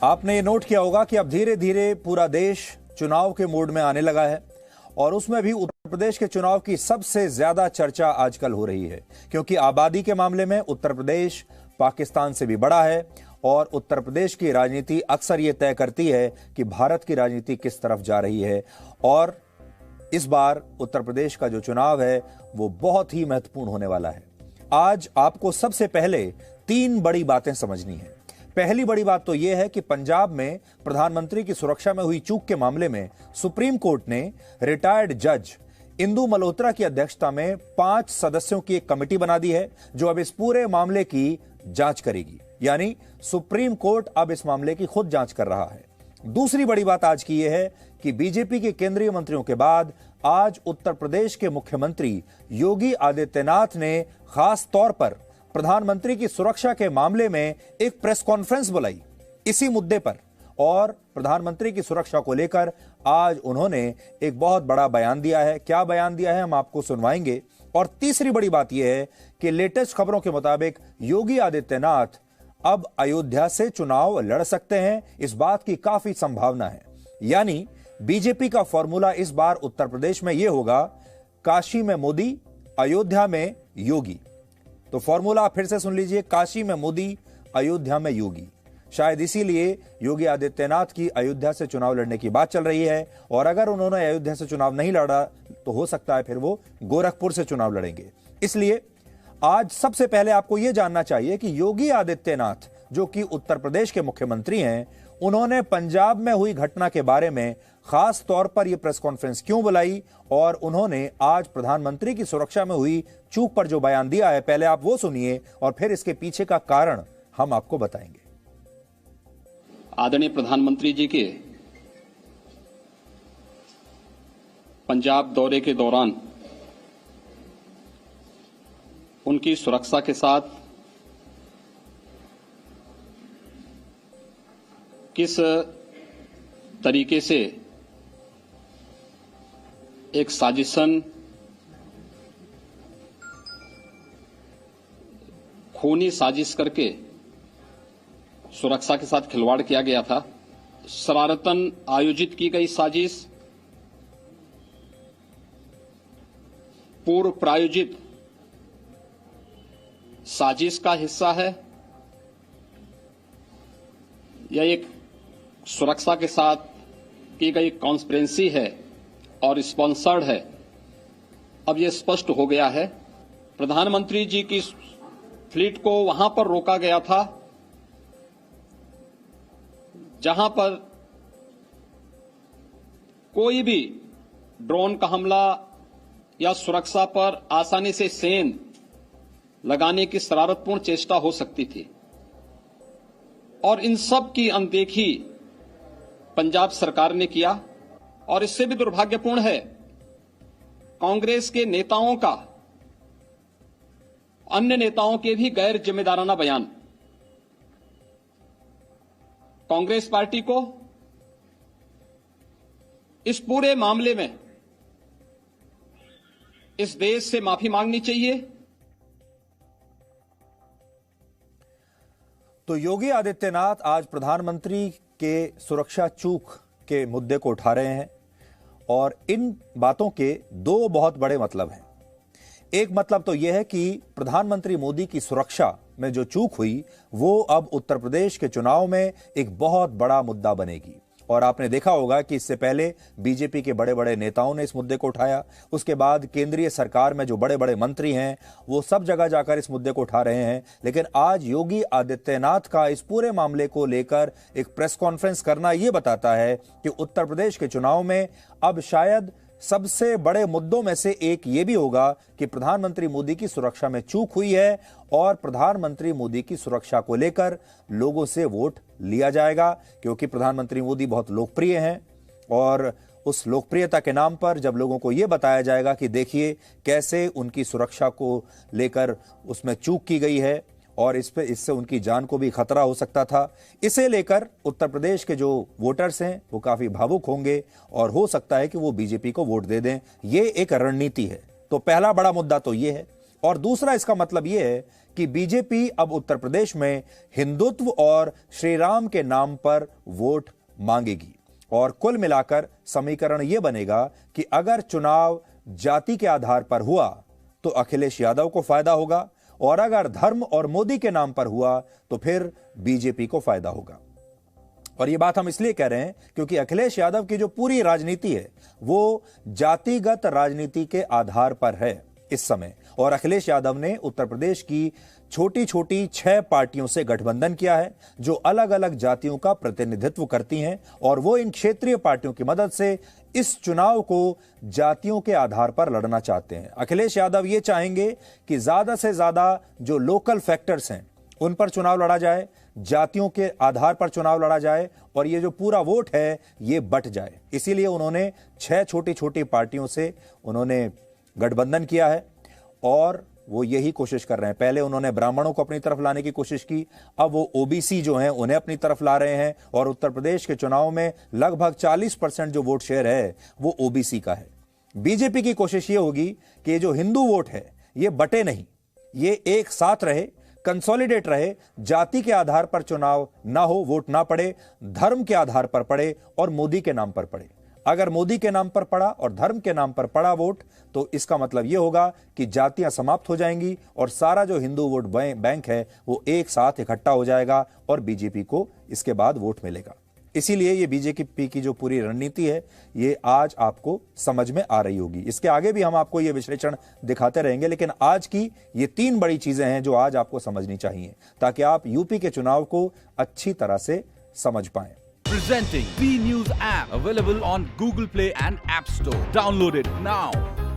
आपने ये नोट किया होगा कि अब धीरे धीरे पूरा देश चुनाव के मोड में आने लगा है और उसमें भी उत्तर प्रदेश के चुनाव की सबसे ज्यादा चर्चा आजकल हो रही है, क्योंकि आबादी के मामले में उत्तर प्रदेश पाकिस्तान से भी बड़ा है और उत्तर प्रदेश की राजनीति अक्सर ये तय करती है कि भारत की राजनीति किस तरफ जा रही है। और इस बार उत्तर प्रदेश का जो चुनाव है वो बहुत ही महत्वपूर्ण होने वाला है। आज आपको सबसे पहले 3 बड़ी बातें समझनी है। पहली बड़ी बात तो यह है कि पंजाब में प्रधानमंत्री की सुरक्षा में हुई चूक के मामले में सुप्रीम कोर्ट ने रिटायर्ड जज इंदु मल्होत्रा की अध्यक्षता में 5 सदस्यों की एक कमेटी बना दी है जो अब इस पूरे मामले की जांच करेगी। यानी सुप्रीम कोर्ट अब इस मामले की खुद जांच कर रहा है। दूसरी बड़ी बात आज की यह है कि बीजेपी के केंद्रीय मंत्रियों के बाद आज उत्तर प्रदेश के मुख्यमंत्री योगी आदित्यनाथ ने खास तौर पर प्रधानमंत्री की सुरक्षा के मामले में एक प्रेस कॉन्फ्रेंस बुलाई इसी मुद्दे पर, और प्रधानमंत्री की सुरक्षा को लेकर आज उन्होंने एक बहुत बड़ा बयान दिया है। क्या बयान दिया है हम आपको सुनवाएंगे। और तीसरी बड़ी बात यह है कि लेटेस्ट खबरों के मुताबिक योगी आदित्यनाथ अब अयोध्या से चुनाव लड़ सकते हैं, इस बात की काफी संभावना है। यानी बीजेपी का फॉर्मूला इस बार उत्तर प्रदेश में यह होगा, काशी में मोदी, अयोध्या में योगी। तो फॉर्मूला फिर से सुन लीजिए, काशी में मोदी, अयोध्या में योगी। शायद इसीलिए योगी आदित्यनाथ की अयोध्या से चुनाव लड़ने की बात चल रही है, और अगर उन्होंने अयोध्या से चुनाव नहीं लड़ा तो हो सकता है फिर वो गोरखपुर से चुनाव लड़ेंगे। इसलिए आज सबसे पहले आपको यह जानना चाहिए कि योगी आदित्यनाथ जो कि उत्तर प्रदेश के मुख्यमंत्री हैं, उन्होंने पंजाब में हुई घटना के बारे में खास तौर पर यह प्रेस कॉन्फ्रेंस क्यों बुलाई और उन्होंने आज प्रधानमंत्री की सुरक्षा में हुई चूक पर जो बयान दिया है, पहले आप वो सुनिए और फिर इसके पीछे का कारण हम आपको बताएंगे। आदरणीय प्रधानमंत्री जी के पंजाब दौरे के दौरान उनकी सुरक्षा के साथ किस तरीके से एक साजिशन, खूनी साजिश करके सुरक्षा के साथ खिलवाड़ किया गया था, शरारतन आयोजित की गई साजिश, पूर्व प्रायोजित साजिश का हिस्सा है, यह एक सुरक्षा के साथ की गई कॉन्स्पिरेंसी है और स्पॉन्सर्ड है। अब यह स्पष्ट हो गया है। प्रधानमंत्री जी की फ्लीट को वहां पर रोका गया था जहां पर कोई भी ड्रोन का हमला या सुरक्षा पर आसानी से सेंध लगाने की शरारतपूर्ण चेष्टा हो सकती थी, और इन सब की अनदेखी पंजाब सरकार ने किया। और इससे भी दुर्भाग्यपूर्ण है कांग्रेस के नेताओं का, अन्य नेताओं के भी गैर जिम्मेदाराना बयान। कांग्रेस पार्टी को इस पूरे मामले में इस देश से माफी मांगनी चाहिए। तो योगी आदित्यनाथ आज प्रधानमंत्री के सुरक्षा चूक के मुद्दे को उठा रहे हैं और इन बातों के 2 बहुत बड़े मतलब हैं। एक मतलब तो यह है कि प्रधानमंत्री मोदी की सुरक्षा में जो चूक हुई वो अब उत्तर प्रदेश के चुनाव में एक बहुत बड़ा मुद्दा बनेगी। और आपने देखा होगा कि इससे पहले बीजेपी के बड़े बड़े नेताओं ने इस मुद्दे को उठाया, उसके बाद केंद्रीय सरकार में जो बड़े बड़े मंत्री हैं वो सब जगह जाकर इस मुद्दे को उठा रहे हैं। लेकिन आज योगी आदित्यनाथ का इस पूरे मामले को लेकर एक प्रेस कॉन्फ्रेंस करना यह बताता है कि उत्तर प्रदेश के चुनाव में अब शायद सबसे बड़े मुद्दों में से एक ये भी होगा कि प्रधानमंत्री मोदी की सुरक्षा में चूक हुई है और प्रधानमंत्री मोदी की सुरक्षा को लेकर लोगों से वोट लिया जाएगा, क्योंकि प्रधानमंत्री मोदी बहुत लोकप्रिय हैं। और उस लोकप्रियता के नाम पर जब लोगों को यह बताया जाएगा कि देखिए कैसे उनकी सुरक्षा को लेकर उसमें चूक की गई है और इससे उनकी जान को भी खतरा हो सकता था, इसे लेकर उत्तर प्रदेश के जो वोटर्स हैं वो काफी भावुक होंगे और हो सकता है कि वो बीजेपी को वोट दे दें। ये एक रणनीति है। तो पहला बड़ा मुद्दा तो ये है। और दूसरा इसका मतलब यह है कि बीजेपी अब उत्तर प्रदेश में हिंदुत्व और श्री राम के नाम पर वोट मांगेगी। और कुल मिलाकर समीकरण यह बनेगा कि अगर चुनाव जाति के आधार पर हुआ तो अखिलेश यादव को फायदा होगा, और अगर धर्म और मोदी के नाम पर हुआ तो फिर बीजेपी को फायदा होगा। और यह बात हम इसलिए कह रहे हैं क्योंकि अखिलेश यादव की जो पूरी राजनीति है वो जातिगत राजनीति के आधार पर है इस समय। और अखिलेश यादव ने उत्तर प्रदेश की छोटी छोटी 6 पार्टियों से गठबंधन किया है जो अलग अलग जातियों का प्रतिनिधित्व करती हैं, और वो इन क्षेत्रीय पार्टियों की मदद से इस चुनाव को जातियों के आधार पर लड़ना चाहते हैं। अखिलेश यादव ये चाहेंगे कि ज्यादा से ज्यादा जो लोकल फैक्टर्स हैं उन पर चुनाव लड़ा जाए, जातियों के आधार पर चुनाव लड़ा जाए, और ये जो पूरा वोट है ये बट जाए। इसीलिए उन्होंने 6 छोटी छोटी पार्टियों से उन्होंने गठबंधन किया है और वो यही कोशिश कर रहे हैं। पहले उन्होंने ब्राह्मणों को अपनी तरफ लाने की कोशिश की, अब वो ओबीसी जो हैं उन्हें अपनी तरफ ला रहे हैं, और उत्तर प्रदेश के चुनाव में लगभग 40% जो वोट शेयर है वो ओबीसी का है। बीजेपी की कोशिश ये होगी कि जो हिंदू वोट है ये बटे नहीं, ये एक साथ रहे, कंसोलिडेट रहे, जाति के आधार पर चुनाव ना हो, वोट ना पड़े, धर्म के आधार पर पड़े और मोदी के नाम पर पड़े। अगर मोदी के नाम पर पड़ा और धर्म के नाम पर पड़ा वोट तो इसका मतलब यह होगा कि जातियां समाप्त हो जाएंगी और सारा जो हिंदू वोट बैंक है वो एक साथ इकट्ठा हो जाएगा और बीजेपी को इसके बाद वोट मिलेगा। इसीलिए ये बीजेपी की जो पूरी रणनीति है ये आज आपको समझ में आ रही होगी। इसके आगे भी हम आपको ये विश्लेषण दिखाते रहेंगे, लेकिन आज की ये 3 बड़ी चीजें हैं जो आज आपको समझनी चाहिए ताकि आप यूपी के चुनाव को अच्छी तरह से समझ पाएं। Presenting B News app available on Google Play and App Store. Download it now.